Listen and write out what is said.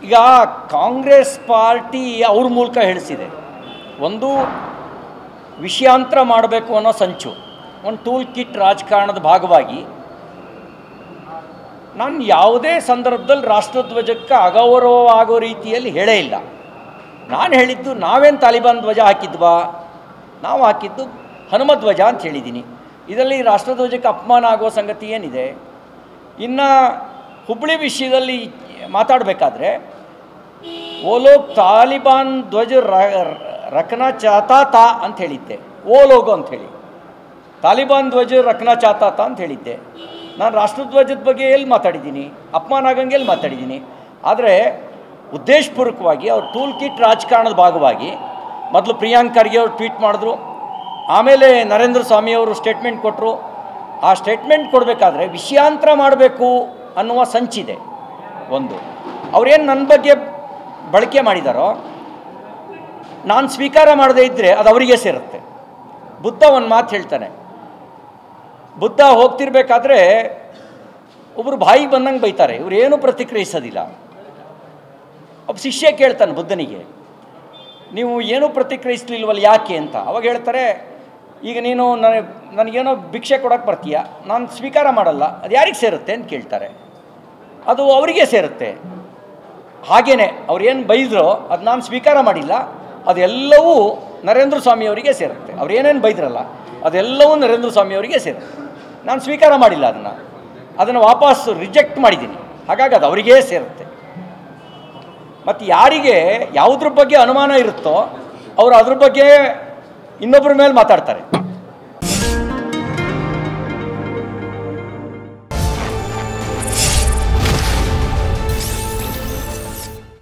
ಈಗ ಕಾಂಗ್ರೆಸ್ ಪಾರ್ಟಿ ಅವ್ರ ಮೂಲಕ ಹೇಳಿಸಿದೆ, ಒಂದು ವಿಷಯಾಂತರ ಮಾಡಬೇಕು ಅನ್ನೋ ಸಂಚು, ಒಂದು ಟೂಲ್ ಕಿಟ್ ರಾಜಕಾರಣದ ಭಾಗವಾಗಿ ನಾನು ಯಾವುದೇ ಸಂದರ್ಭದಲ್ಲಿ ರಾಷ್ಟ್ರಧ್ವಜಕ್ಕೆ ಅಗೌರವ ಆಗೋ ರೀತಿಯಲ್ಲಿ ಹೇಳೇ ಇಲ್ಲ. ನಾನು ಹೇಳಿದ್ದು ನಾವೇನು ತಾಲಿಬಾನ್ ಧ್ವಜ ಹಾಕಿದ್ವಾ, ನಾವು ಹಾಕಿದ್ದು ಹನುಮ ಧ್ವಜ ಅಂತ ಹೇಳಿದ್ದೀನಿ. ಇದರಲ್ಲಿ ರಾಷ್ಟ್ರಧ್ವಜಕ್ಕೆ ಅಪಮಾನ ಆಗೋ ಸಂಗತಿ ಏನಿದೆ? ಇನ್ನು ಹುಬ್ಬಳ್ಳಿ ವಿಷಯದಲ್ಲಿ ಮಾತಾಡಬೇಕಾದ್ರೆ ಓ ಲೋಗ್ ತಾಲಿಬಾನ್ ಧ್ವಜ ರಖನಾ ಚಾಹತಾ ತಾ ಅಂತ ಹೇಳಿದ್ದೆ, ಓ ಲೋಗೋ ಅಂಥೇಳಿ. ತಾಲಿಬಾನ್ ಧ್ವಜ ರಖನಾ ಚಾಹತಾ ತಾ ಅಂತ ಹೇಳಿದ್ದೆ. ನಾನು ರಾಷ್ಟ್ರಧ್ವಜದ ಬಗ್ಗೆ ಎಲ್ಲಿ ಮಾತಾಡಿದ್ದೀನಿ? ಅಪಮಾನ ಆಗಂಗೆ ಎಲ್ಲಿ ಮಾತಾಡಿದ್ದೀನಿ? ಆದರೆ ಉದ್ದೇಶಪೂರ್ವಕವಾಗಿ ಅವ್ರು ಟೂಲ್ ಕಿಟ್ ರಾಜಕಾರಣದ ಭಾಗವಾಗಿ ಮೊದಲು ಪ್ರಿಯಾಂಕ್ ಖರ್ಗೆ ಅವರು ಟ್ವೀಟ್ ಮಾಡಿದ್ರು, ಆಮೇಲೆ ನರೇಂದ್ರ ಸ್ವಾಮಿ ಅವರು ಸ್ಟೇಟ್ಮೆಂಟ್ ಕೊಟ್ಟರು. ಆ ಸ್ಟೇಟ್ಮೆಂಟ್ ಕೊಡಬೇಕಾದ್ರೆ ವಿಷಯಾಂತರ ಮಾಡಬೇಕು ಅನ್ನುವ ಸಂಚಿದೆ. ಒಂದು ಅವ್ರೇನು ನನ್ನ ಬಗ್ಗೆ ಬಳಕೆ ಮಾಡಿದಾರೋ ನಾನು ಸ್ವೀಕಾರ ಮಾಡದೇ ಇದ್ದರೆ ಅದು ಅವರಿಗೆ ಸೇರುತ್ತೆ. ಬುದ್ಧ ಒಂದು ಮಾತು ಹೇಳ್ತಾನೆ, ಬುದ್ಧ ಹೋಗ್ತಿರ್ಬೇಕಾದ್ರೆ ಒಬ್ಬರು ಬಾಯಿಗೆ ಬಂದಂಗೆ ಬೈತಾರೆ, ಇವರೇನು ಪ್ರತಿಕ್ರಿಯಿಸೋದಿಲ್ಲ. ಒಬ್ಬ ಶಿಷ್ಯ ಕೇಳ್ತಾನೆ ಬುದ್ಧನಿಗೆ, ನೀವು ಏನೂ ಪ್ರತಿಕ್ರಿಯಿಸಲಿಲ್ವಲ್ಲ ಯಾಕೆ ಅಂತ. ಅವಾಗ ಹೇಳ್ತಾರೆ, ಈಗ ನೀನು ನನಗೇನೋ ಭಿಕ್ಷೆ ಕೊಡೋಕ್ಕೆ ಬರ್ತೀಯ, ನಾನು ಸ್ವೀಕಾರ ಮಾಡಲ್ಲ, ಅದು ಯಾರಿಗೆ ಸೇರುತ್ತೆ ಅಂತ ಕೇಳ್ತಾರೆ. ಅದು ಅವರಿಗೆ ಸೇರುತ್ತೆ. ಹಾಗೇ ಅವ್ರೇನು ಬೈದ್ರೋ ಅದು ನಾನು ಸ್ವೀಕಾರ ಮಾಡಿಲ್ಲ, ಅದೆಲ್ಲವೂ ನರೇಂದ್ರ ಸ್ವಾಮಿಯವರಿಗೆ ಸೇರುತ್ತೆ. ಅವ್ರೇನೇನು ಬೈದ್ರಲ್ಲ ಅದೆಲ್ಲವೂ ನರೇಂದ್ರ ಸ್ವಾಮಿಯವರಿಗೆ ಸೇರುತ್ತೆ. ನಾನು ಸ್ವೀಕಾರ ಮಾಡಿಲ್ಲ, ಅದನ್ನು ವಾಪಸ್ಸು ರಿಜೆಕ್ಟ್ ಮಾಡಿದ್ದೀನಿ. ಹಾಗಾಗಿ ಅದು ಅವರಿಗೇ ಸೇರುತ್ತೆ. ಮತ್ತು ಯಾರಿಗೆ ಯಾವುದ್ರ ಬಗ್ಗೆ ಅನುಮಾನ ಇರುತ್ತೋ ಅವರು ಅದ್ರ ಬಗ್ಗೆ ಇನ್ನೊಬ್ಬರ ಮೇಲೆ ಮಾತಾಡ್ತಾರೆ.